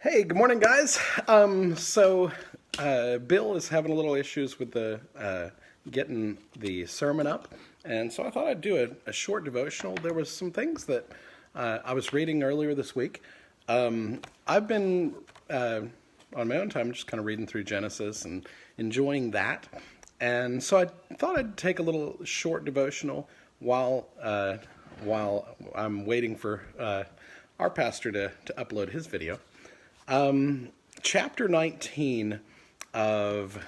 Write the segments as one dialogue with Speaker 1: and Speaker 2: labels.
Speaker 1: Hey, good morning, guys. Bill is having a little issues with the getting the sermon up, and so I thought I'd do a short devotional. There was some things that I was reading earlier this week. I've been on my own time just kind of reading through Genesis and enjoying that, and so I thought I'd take a little short devotional while I'm waiting for our pastor to upload his video. Chapter 19 of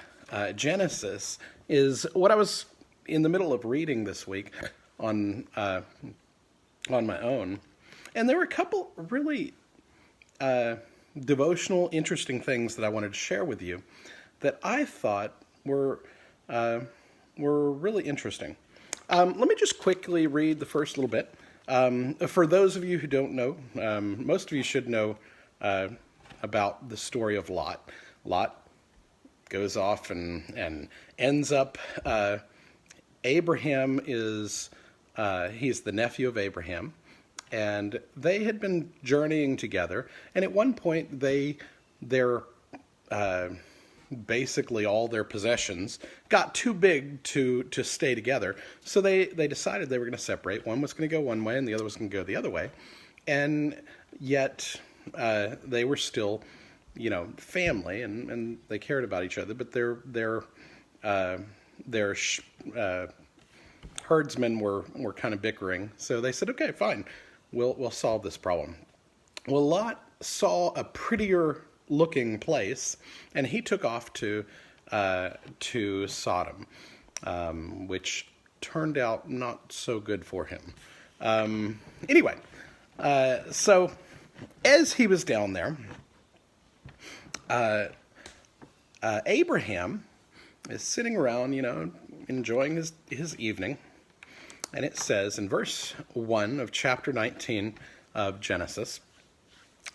Speaker 1: Genesis is what I was in the middle of reading this week on my own, and there were a couple really devotional, interesting things that I wanted to share with you that I thought were really interesting. Let me just quickly read the first little bit. For those of you who don't know, most of you should know about the story of Lot. Lot goes off and ends up, Abraham is, he's the nephew of Abraham, and they had been journeying together, and at one point their basically all their possessions got too big to stay together, so they decided they were going to separate. One was going to go one way and the other was going to go the other way, and yet they were still, family, and they cared about each other, but their herdsmen were kind of bickering. So they said, okay, fine, we'll solve this problem. Well, Lot saw a prettier looking place, and he took off to Sodom, which turned out not so good for him. Anyway, so as he was down there, Abraham is sitting around, enjoying his evening. And it says in verse 1 of chapter 19 of Genesis,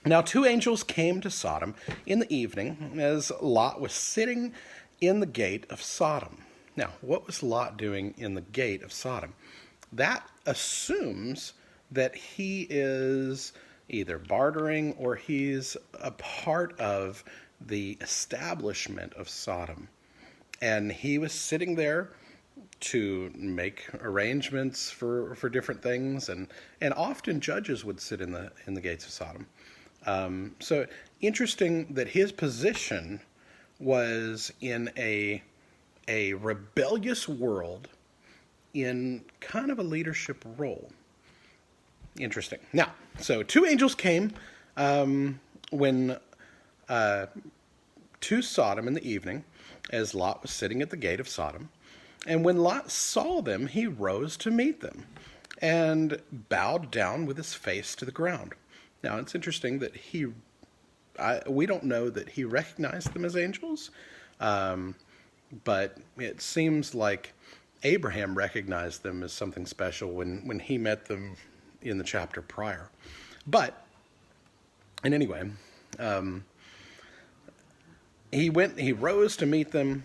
Speaker 1: "Now 2 angels came to Sodom in the evening as Lot was sitting in the gate of Sodom." Now, what was Lot doing in the gate of Sodom? That assumes that he is either bartering or he's a part of the establishment of Sodom. And he was sitting there to make arrangements for different things, and often judges would sit in the gates of Sodom. So interesting that his position was in a rebellious world in kind of a leadership role. Interesting. Now, so 2 angels came to Sodom in the evening as Lot was sitting at the gate of Sodom. And when Lot saw them, he rose to meet them and bowed down with his face to the ground. Now, it's interesting that we don't know that he recognized them as angels, but it seems like Abraham recognized them as something special when he met them in the chapter prior. And anyway, he rose to meet them,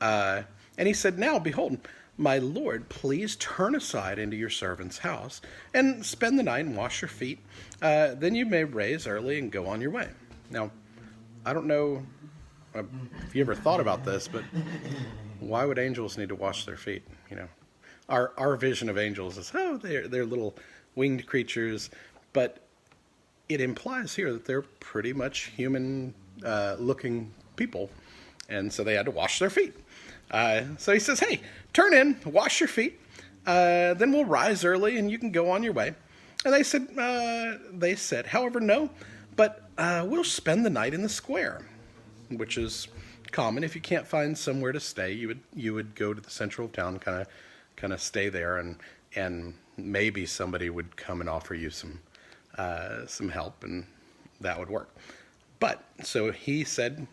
Speaker 1: and he said, "Now, behold, my Lord, please turn aside into your servant's house and spend the night and wash your feet. Then you may rise early and go on your way." Now, I don't know if you ever thought about this, but why would angels need to wash their feet? Our vision of angels is, they're little winged creatures, but it implies here that they're pretty much human looking people, and so they had to wash their feet. So he says, "Hey, turn in, wash your feet, then we'll rise early and you can go on your way." And they said, "However, no, but we'll spend the night in the square," which is common. If you can't find somewhere to stay, you would go to the central of town, kind of stay there, and maybe somebody would come and offer you some help, and that would work. But so he said,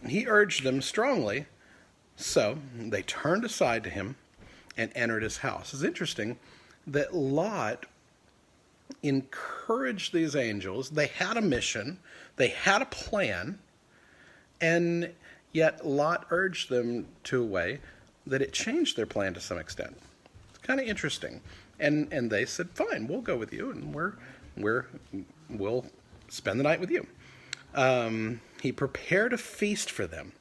Speaker 1: he urged them strongly. So they turned aside to him and entered his house. It's interesting that Lot encouraged these angels. They had a mission, they had a plan, and yet Lot urged them to a way that it changed their plan to some extent. It's kind of interesting. And they said, "Fine, we'll go with you, and we'll spend the night with you." He prepared a feast for them,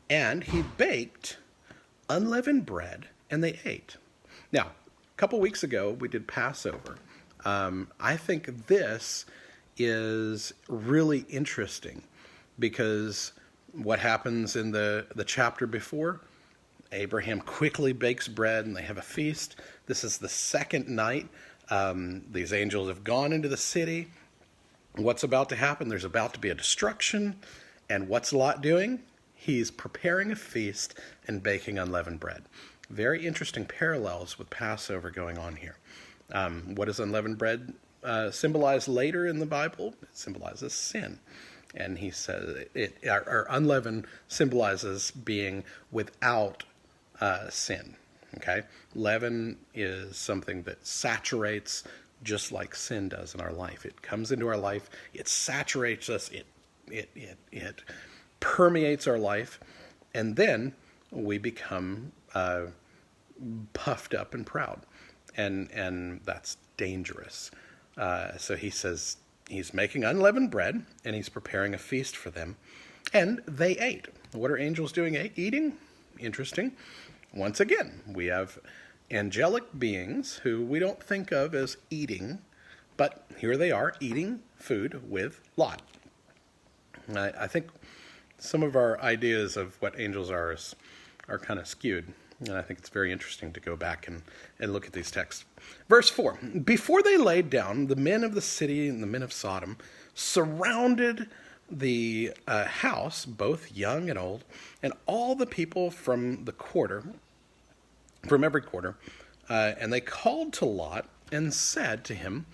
Speaker 1: and he baked unleavened bread, and they ate. Now, a couple weeks ago, we did Passover. I think this is really interesting because what happens in the chapter before, Abraham quickly bakes bread and they have a feast. This is the second night. These angels have gone into the city. What's about to happen? There's about to be a destruction. And what's Lot doing? He's preparing a feast and baking unleavened bread. Very interesting parallels with Passover going on here. What does unleavened bread symbolize later in the Bible? It symbolizes sin. And he says our unleavened symbolizes being without sin. Okay? Leaven is something that saturates just like sin does in our life. It comes into our life, it saturates us, it permeates our life, and then we become puffed up and proud. And that's dangerous. So he says he's making unleavened bread, and he's preparing a feast for them. And they ate. What are angels doing? Eating? Interesting. Once again, we have angelic beings who we don't think of as eating, but here they are eating food with Lot. I think some of our ideas of what angels are kind of skewed. And I think it's very interesting to go back and look at these texts. Verse 4, before they laid down, the men of the city and the men of Sodom surrounded the house, both young and old, and all the people from every quarter, and they called to Lot and said to him,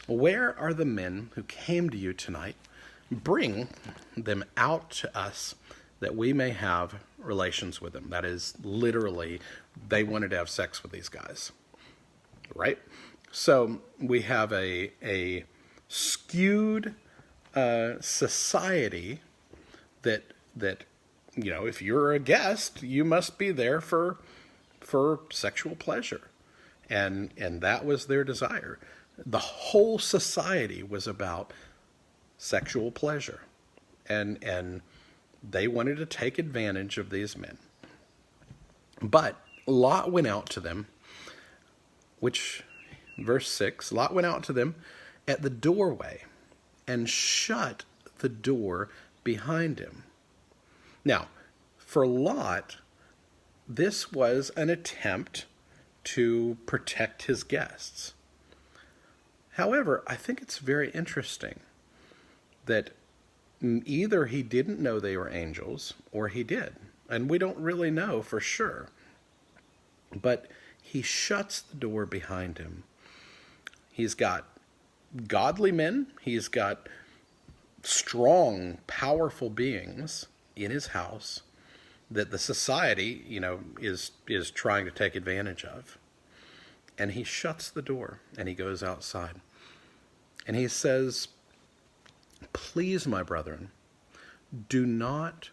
Speaker 1: where are the men who came to you tonight? Bring them out to us that we may have relations with them. That is literally, they wanted to have sex with these guys, right? So we have a skewed society that if you're a guest, you must be there for sexual pleasure, and that was their desire. The whole society was about sexual pleasure, and they wanted to take advantage of these men. But Lot went out to them, verse 6, Lot went out to them at the doorway and shut the door behind him. Now, for Lot, this was an attempt to protect his guests. However, I think it's very interesting that either he didn't know they were angels, or he did. And we don't really know for sure. But he shuts the door behind him. He's got godly men. He's got strong, powerful beings in his house that the society, is trying to take advantage of. And he shuts the door and he goes outside. And he says, please, my brethren, do not,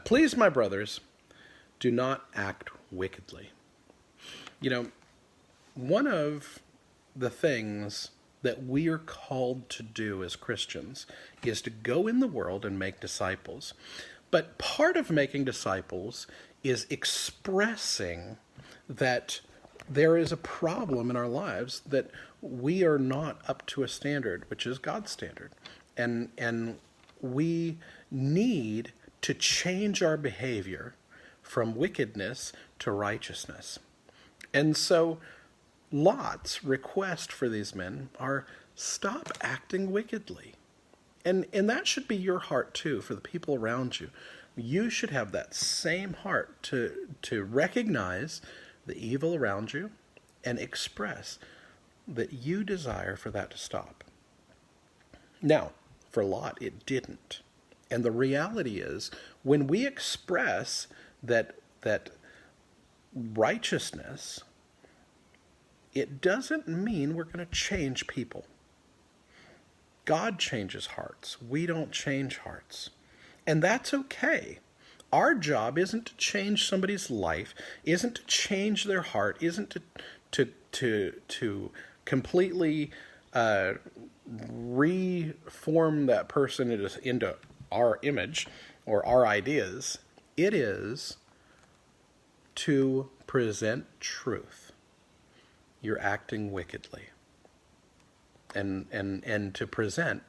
Speaker 1: please, my brothers, do not act wickedly. One of the things that we are called to do as Christians is to go in the world and make disciples. But part of making disciples is expressing that there is a problem in our lives, that we are not up to a standard, which is God's standard. And we need to change our behavior from wickedness to righteousness. And so Lot's request for these men are, stop acting wickedly. And that should be your heart too, for the people around you. You should have that same heart to recognize the evil around you and express that you desire for that to stop. Now, for Lot, it didn't. And the reality is, when we express that righteousness, it doesn't mean we're going to change people. God changes hearts. We don't change hearts. And that's okay. Our job isn't to change somebody's life, isn't to change their heart, isn't to completely reform that person into our image or our ideas. It is to present truth. You're acting wickedly. And to present,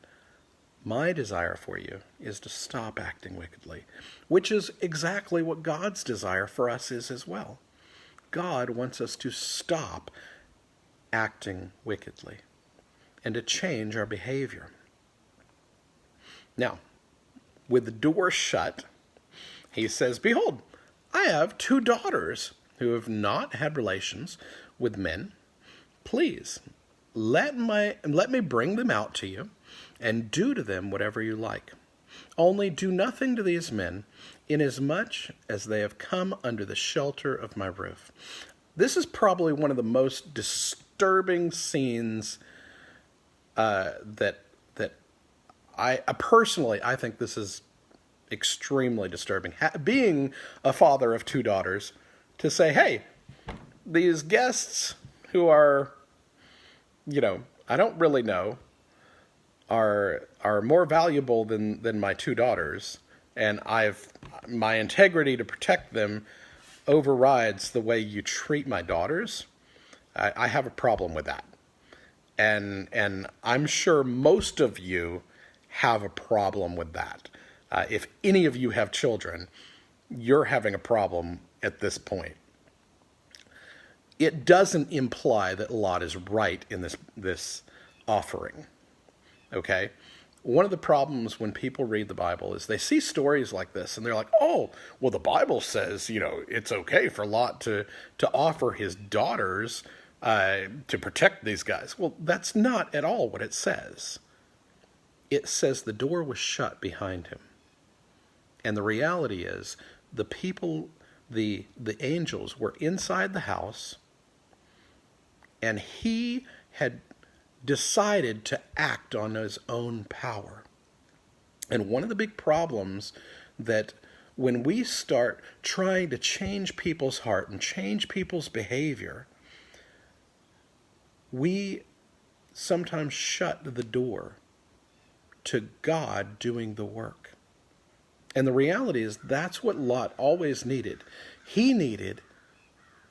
Speaker 1: my desire for you is to stop acting wickedly, which is exactly what God's desire for us is as well. God wants us to stop acting wickedly and to change our behavior. Now, with the door shut, he says, "Behold, I have 2 daughters who have not had relations with men. Please, let me bring them out to you, and do to them whatever you like. Only do nothing to these men, inasmuch as they have come under the shelter of my roof." This is probably one of the most disturbing scenes that I personally, I think this is extremely disturbing. Being a father of 2 daughters, to say, hey, these guests who are, I don't really know, are more valuable than my 2 daughters, and my integrity to protect them overrides the way you treat my daughters. I have a problem with that. And I'm sure most of you have a problem with that. If any of you have children, you're having a problem at this point. It doesn't imply that Lot is right in this offering. Okay? One of the problems when people read the Bible is they see stories like this and they're like, oh, well, the Bible says, it's okay for Lot to offer his daughters to protect these guys. Well, that's not at all what it says. It says the door was shut behind him. And the reality is the people, the angels were inside the house, and he had decided to act on his own power. And one of the big problems that when we start trying to change people's heart and change people's behavior, we sometimes shut the door to God doing the work. And the reality is that's what Lot always needed. He needed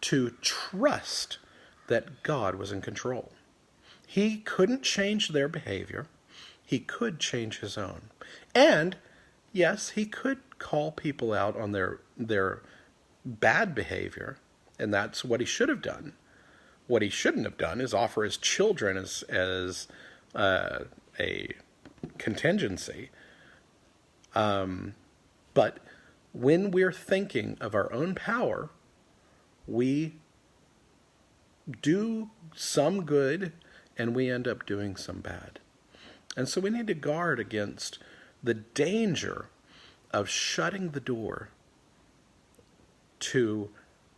Speaker 1: to trust that God was in control. He couldn't change their behavior. He could change his own. And, yes, he could call people out on their bad behavior, and that's what he should have done. What he shouldn't have done is offer his children as a contingency. But when we're thinking of our own power, we do some good and we end up doing some bad. And so we need to guard against the danger of shutting the door to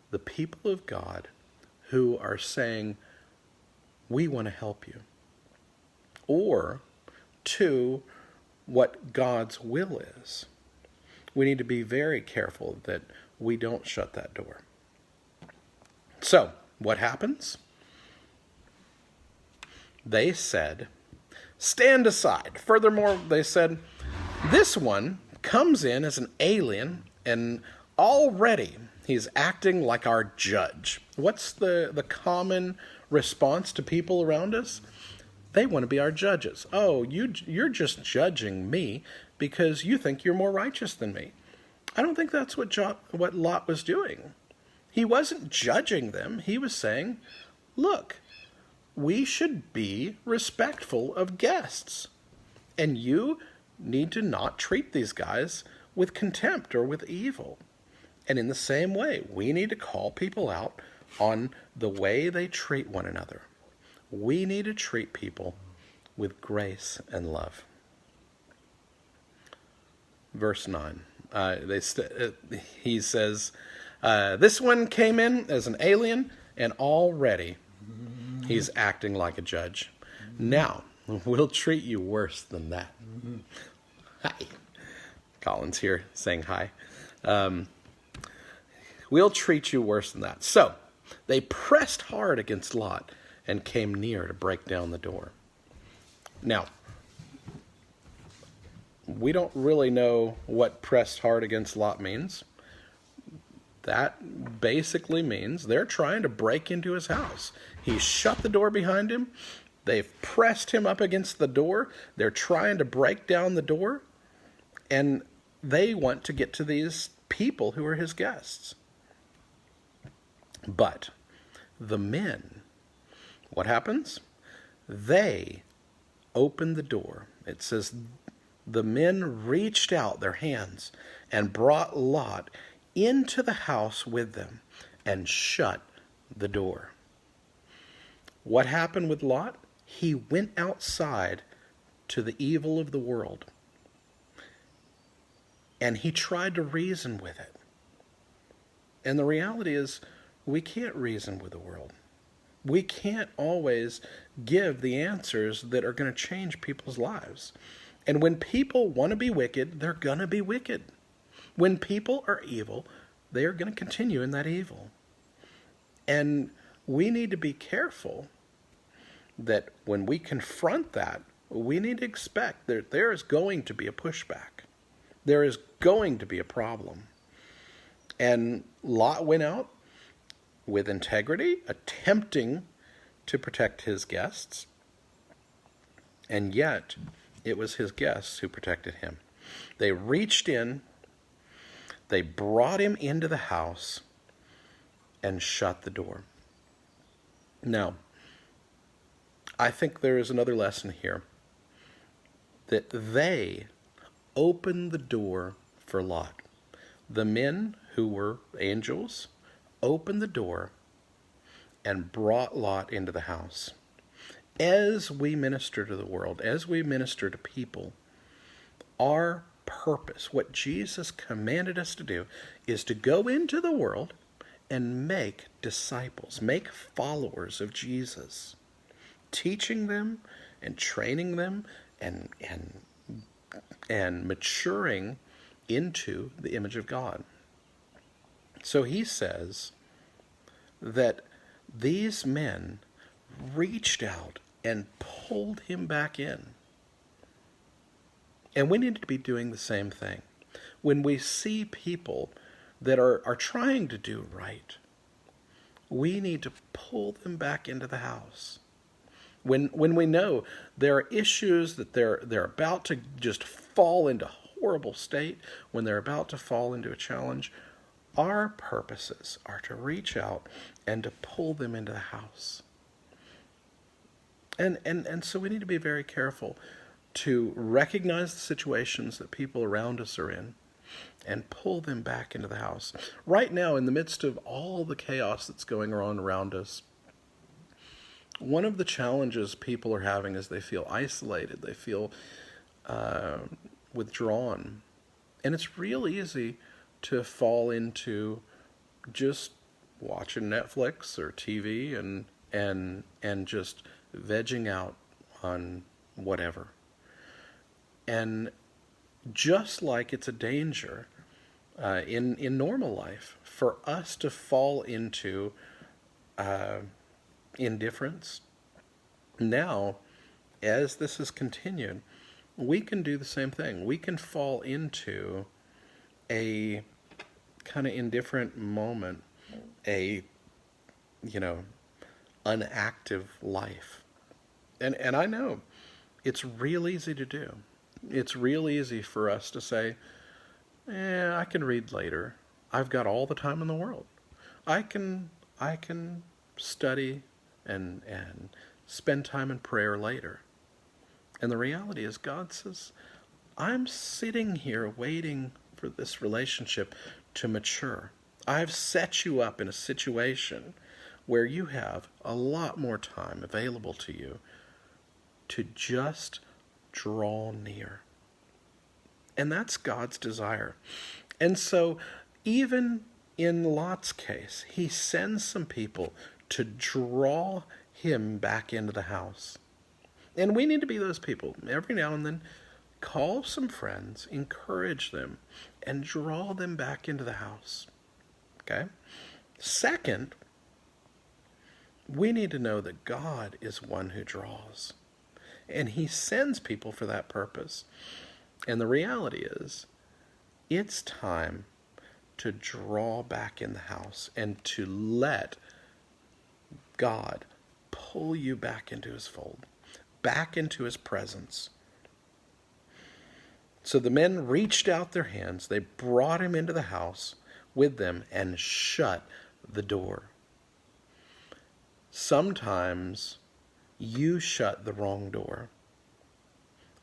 Speaker 1: the people of God who are saying, we want to help you. Or to what God's will is. We need to be very careful that we don't shut that door. So, what happens? They said, stand aside. Furthermore, they said, this one comes in as an alien and already he's acting like our judge. What's the common response to people around us? They want to be our judges. Oh, you're just judging me because you think you're more righteous than me. I don't think that's what Lot was doing. He wasn't judging them. He was saying, look, we should be respectful of guests. And you need to not treat these guys with contempt or with evil. And in the same way, we need to call people out on the way they treat one another. We need to treat people with grace and love. Verse 9, he says, this one came in as an alien, and already he's acting like a judge. Now, we'll treat you worse than that. Hi. Colin's here saying hi. We'll treat you worse than that. So, they pressed hard against Lot and came near to break down the door. Now, we don't really know what pressed hard against Lot means. That basically means they're trying to break into his house. He shut the door behind him. They've pressed him up against the door. They're trying to break down the door. And they want to get to these people who are his guests. But the men, what happens? They open the door. It says the men reached out their hands and brought Lot into the house with them and shut the door. What happened with Lot? He went outside to the evil of the world, and he tried to reason with it. And the reality is, we can't reason with the world. We can't always give the answers that are going to change people's lives. And when people want to be wicked, they're going to be wicked. When people are evil, they are going to continue in that evil. And we need to be careful that when we confront that, we need to expect that there is going to be a pushback. There is going to be a problem. And Lot went out with integrity, attempting to protect his guests. And yet, it was his guests who protected him. They reached in, they brought him into the house, and shut the door. Now, I think there is another lesson here, that they opened the door for Lot. The men who were angels opened the door and brought Lot into the house. As we minister to the world, as we minister to people, our purpose, what Jesus commanded us to do, is to go into the world and make disciples, make followers of Jesus, teaching them and training them and maturing into the image of God. So he says that these men reached out and pulled him back in. And we need to be doing the same thing. When we see people that are trying to do right, we need to pull them back into the house. When we know there are issues that they're about to just fall into horrible state, when they're about to fall into a challenge, our purposes are to reach out and to pull them into the house. And so we need to be very careful to recognize the situations that people around us are in and pull them back into the house. Right now, in the midst of all the chaos that's going on around us, one of the challenges people are having is they feel isolated, they feel withdrawn. And it's real easy to fall into just watching Netflix or TV and just vegging out on whatever. And just like it's a danger in normal life for us to fall into indifference, now, as this has continued, we can do the same thing. We can fall into a kind of indifferent moment, a, unactive life. And I know it's real easy to do. It's real easy for us to say, I can read later. I've got all the time in the world. I can study and spend time in prayer later. And the reality is, God says, I'm sitting here waiting for this relationship to mature. I've set you up in a situation where you have a lot more time available to you to just draw near. And that's God's desire. And so, even in Lot's case, he sends some people to draw him back into the house. And we need to be those people. Every now and then, call some friends, encourage them, and draw them back into the house. Okay? Second, we need to know that God is one who draws. And he sends people for that purpose. And the reality is, it's time to draw back in the house and to let God pull you back into his fold, back into his presence. So the men reached out their hands. They brought him into the house with them and shut the door. Sometimes you shut the wrong door.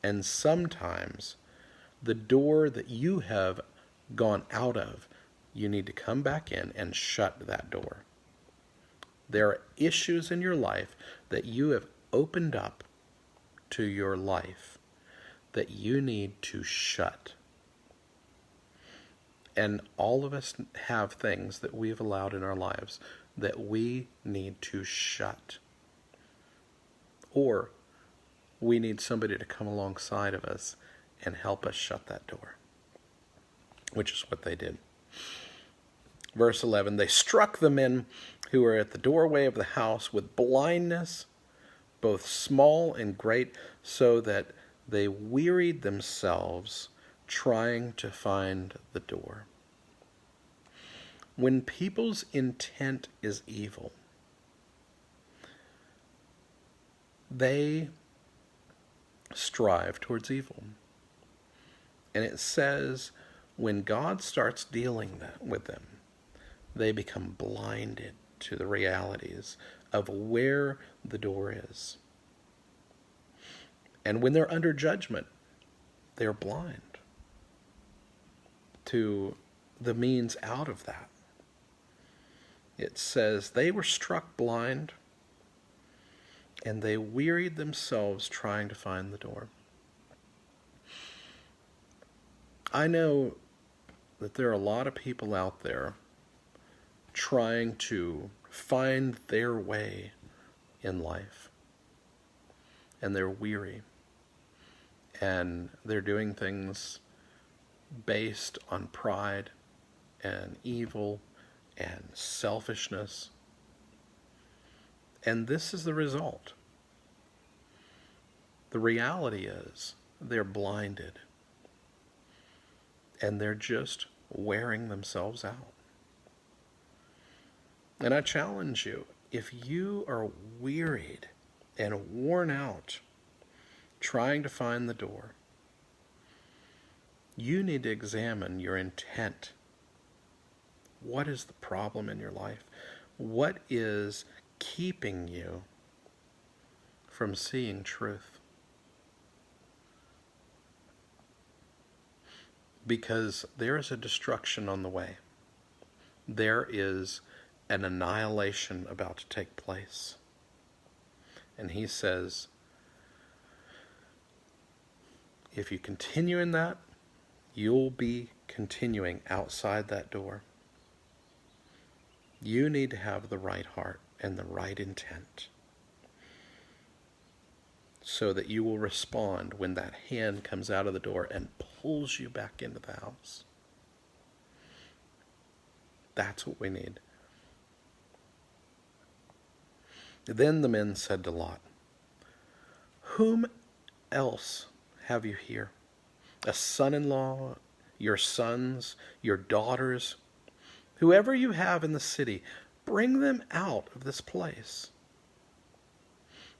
Speaker 1: And sometimes the door that you have gone out of, you need to come back in and shut that door. There are issues in your life that you have opened up to your life that you need to shut. And all of us have things that we've allowed in our lives that we need to shut. Or we need somebody to come alongside of us and help us shut that door, which is what they did. Verse 11, they struck the men who were at the doorway of the house with blindness, both small and great, so that they wearied themselves trying to find the door. When people's intent is evil, they strive towards evil. And it says when God starts dealing with them, they become blinded to the realities of where the door is. And when they're under judgment, they're blind to the means out of that. It says they were struck blind and they wearied themselves trying to find the door. I know that there are a lot of people out there trying to find their way in life. And they're weary. And they're doing things based on pride and evil and selfishness. And this is the result. The reality is they're blinded. And they're just wearing themselves out. And I challenge you, if you are wearied and worn out trying to find the door, you need to examine your intent. What is the problem in your life? What is keeping you from seeing truth? Because there is a destruction on the way. There is an annihilation about to take place. And he says, if you continue in that, you'll be continuing outside that door. You need to have the right heart and the right intent so that you will respond when that hand comes out of the door and pulls you back into the house. That's what we need. Then the men said to Lot, whom else have you here? A son-in-law, your sons, your daughters, whoever you have in the city, bring them out of this place.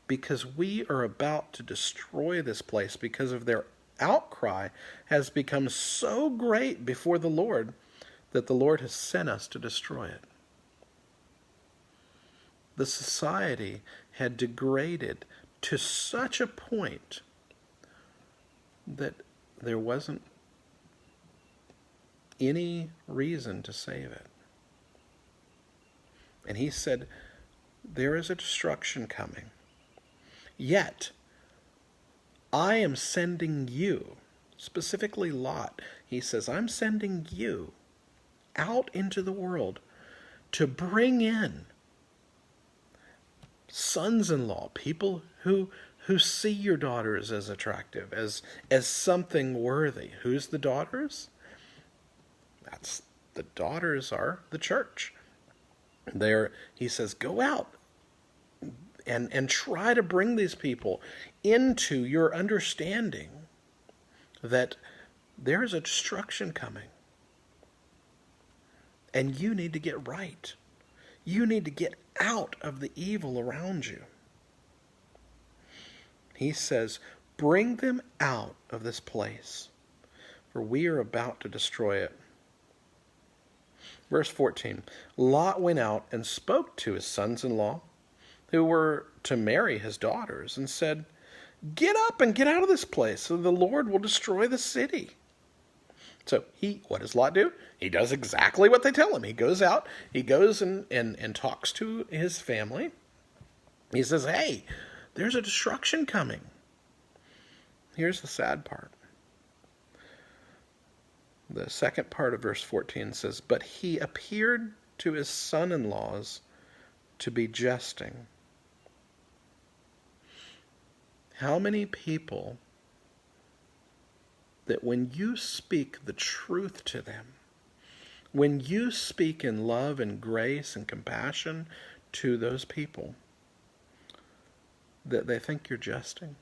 Speaker 1: Because we are about to destroy this place because of their outcry has become so great before the Lord that the Lord has sent us to destroy it. The society had degraded to such a point that there wasn't any reason to save it. And he said, there is a destruction coming. Yet, I am sending you, specifically Lot, he says, I'm sending you out into the world to bring in sons-in-law, people who see your daughters as attractive, as something worthy. Who's the daughters? The daughters are the church. He says, go out and try to bring these people into your understanding that there is a destruction coming. And you need to get right. You need to get out of the evil around you. He says, bring them out of this place, for we are about to destroy it. Verse 14, Lot went out and spoke to his sons-in-law, who were to marry his daughters, and said, get up and get out of this place, so the Lord will destroy the city. So what does Lot do? He does exactly what they tell him. He goes out, he goes and talks to his family. He says, hey, there's a destruction coming. Here's the sad part. The second part of verse 14 says, but he appeared to his son-in-laws to be jesting. How many people that when you speak the truth to them, when you speak in love and grace and compassion to those people, that they think you're jesting?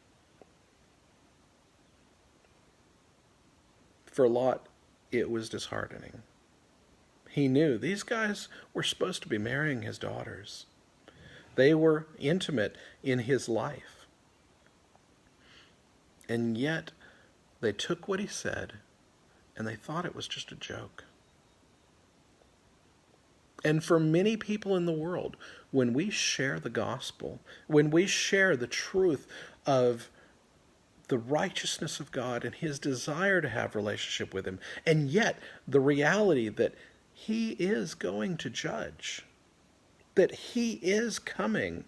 Speaker 1: For Lot, it was disheartening. He knew these guys were supposed to be marrying his daughters. They were intimate in his life. And yet, they took what he said, and they thought it was just a joke. And for many people in the world, when we share the gospel, when we share the truth of the righteousness of God and his desire to have relationship with him, and yet the reality that he is going to judge, that he is coming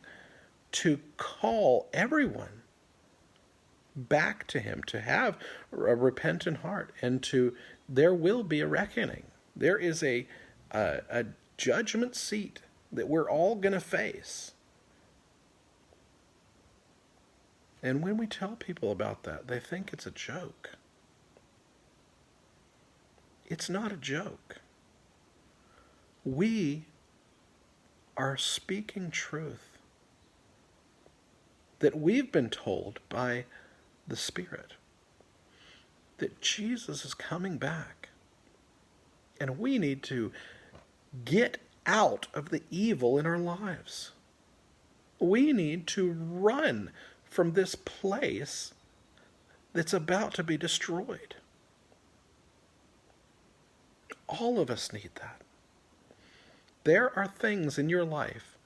Speaker 1: to call everyone back to him, to have a repentant heart, and there will be a reckoning. There is a judgment seat that we're all going to face. And when we tell people about that, they think it's a joke. It's not a joke. We are speaking truth that we've been told by the Spirit, that Jesus is coming back. And we need to get out of the evil in our lives. We need to run from this place that's about to be destroyed. All of us need that. There are things in your life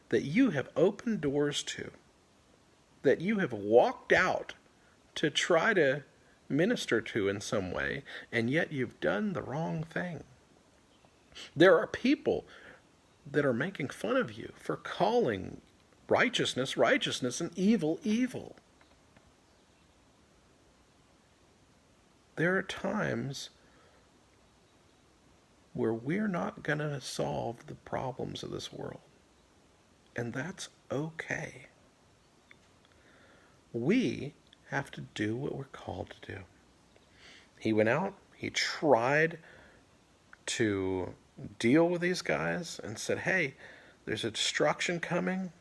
Speaker 1: that you have opened doors to, that you have walked out to try to minister to in some way, and yet you've done the wrong thing. There are people that are making fun of you for calling righteousness, righteousness, and evil, evil. There are times where we're not going to solve the problems of this world. And that's okay. We have to do what we're called to do. He went out, he tried to deal with these guys and said, hey, there's a destruction coming.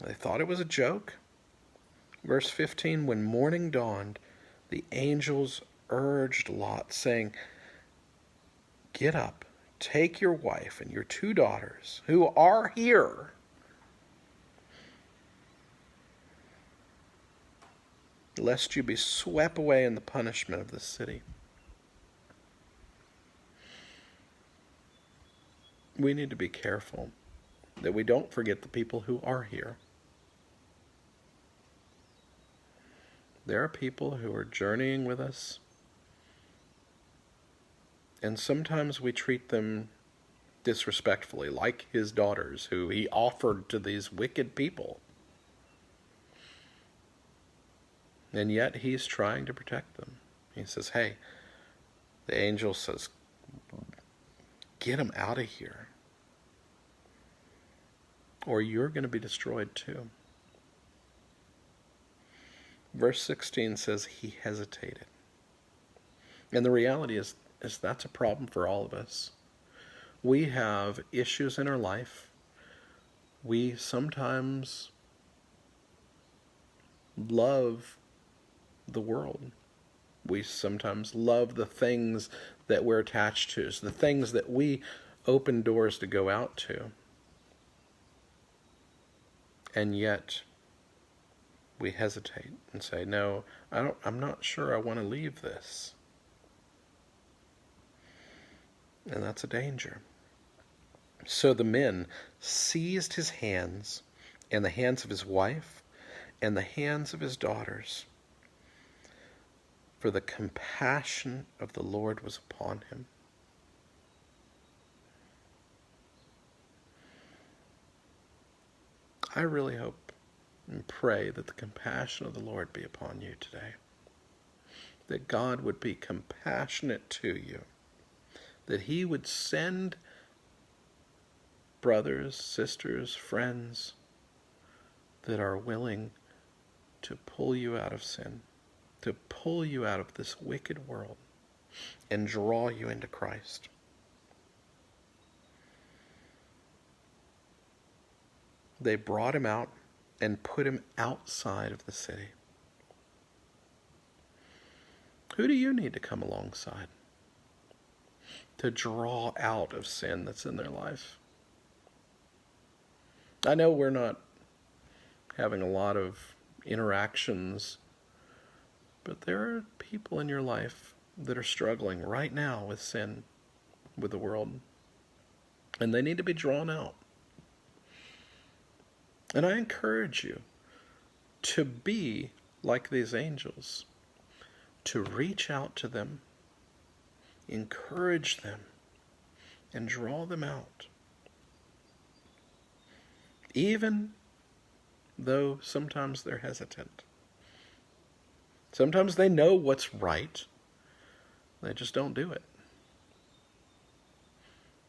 Speaker 1: They thought it was a joke. Verse 15, when morning dawned, the angels urged Lot, saying, get up, take your wife and your 2 daughters who are here, lest you be swept away in the punishment of this city. We need to be careful that we don't forget the people who are here. There are people who are journeying with us, and sometimes we treat them disrespectfully, like his daughters, who he offered to these wicked people. And yet he's trying to protect them. He says, hey, the angel says, get them out of here, or you're going to be destroyed too. Verse 16 says he hesitated. And the reality is that's a problem for all of us. We have issues in our life we sometimes love the world. We sometimes love the things that we're attached to, the things that we open doors to go out to. And yet we hesitate and say, no, I'm not sure I want to leave this. And that's a danger. So the men seized his hands and the hands of his wife and the hands of his daughters, for the compassion of the Lord was upon him. I really hope and pray that the compassion of the Lord be upon you today. That God would be compassionate to you. That he would send brothers, sisters, friends that are willing to pull you out of sin, to pull you out of this wicked world and draw you into Christ. They brought him out and put him outside of the city. Who do you need to come alongside to draw out of sin that's in their life? I know we're not having a lot of interactions, but there are people in your life that are struggling right now with sin, with the world, and they need to be drawn out. And I encourage you to be like these angels, to reach out to them, encourage them, and draw them out. Even though sometimes they're hesitant. Sometimes they know what's right, they just don't do it.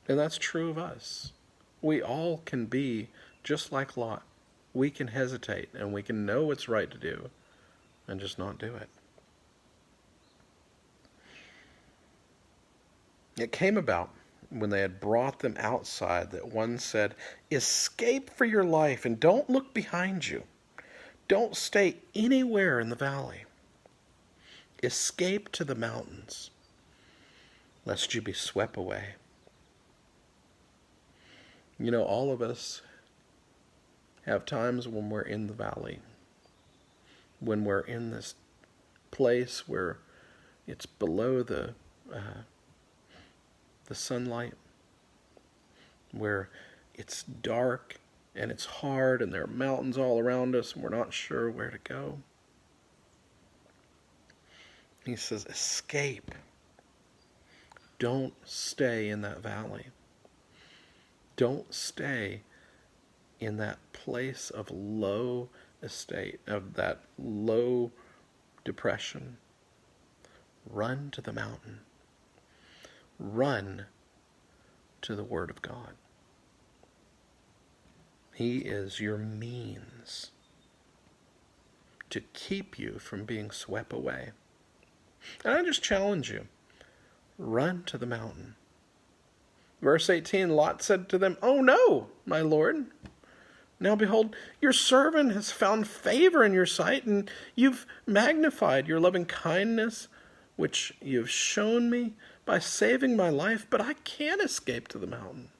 Speaker 1: And that's true of us. We all can be just like Lot. We can hesitate and we can know what's right to do and just not do it. It came about when they had brought them outside that one said, "Escape for your life and don't look behind you. Don't stay anywhere in the valley. Escape to the mountains, lest you be swept away." You know, all of us have times when we're in the valley, when we're in this place where it's below the sunlight, where it's dark and it's hard and there are mountains all around us and we're not sure where to go. He says, escape. Don't stay in that valley. Don't stay in that place of low estate, of that low depression. Run to the mountain. Run to the Word of God. He is your means to keep you from being swept away. And I just challenge you, run to the mountain. Verse 18, Lot said to them, "Oh no, my Lord. Now behold, your servant has found favor in your sight, and you've magnified your loving kindness, which you've shown me by saving my life, but I can't escape to the mountain."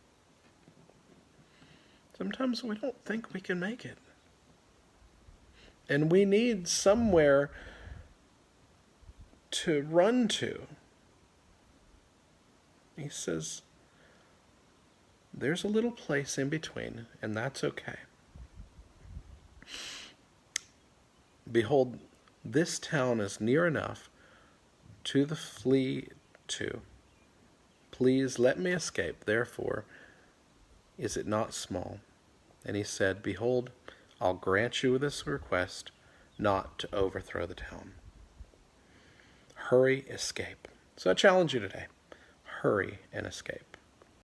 Speaker 1: Sometimes we don't think we can make it. And we need somewhere to run to. He says, there's a little place in between, and that's okay. Behold, this town is near enough to the flee to. Please let me escape, therefore, is it not small? And he said, behold, I'll grant you this request, not to overthrow the town. Hurry, escape. So I challenge you today. Hurry and escape.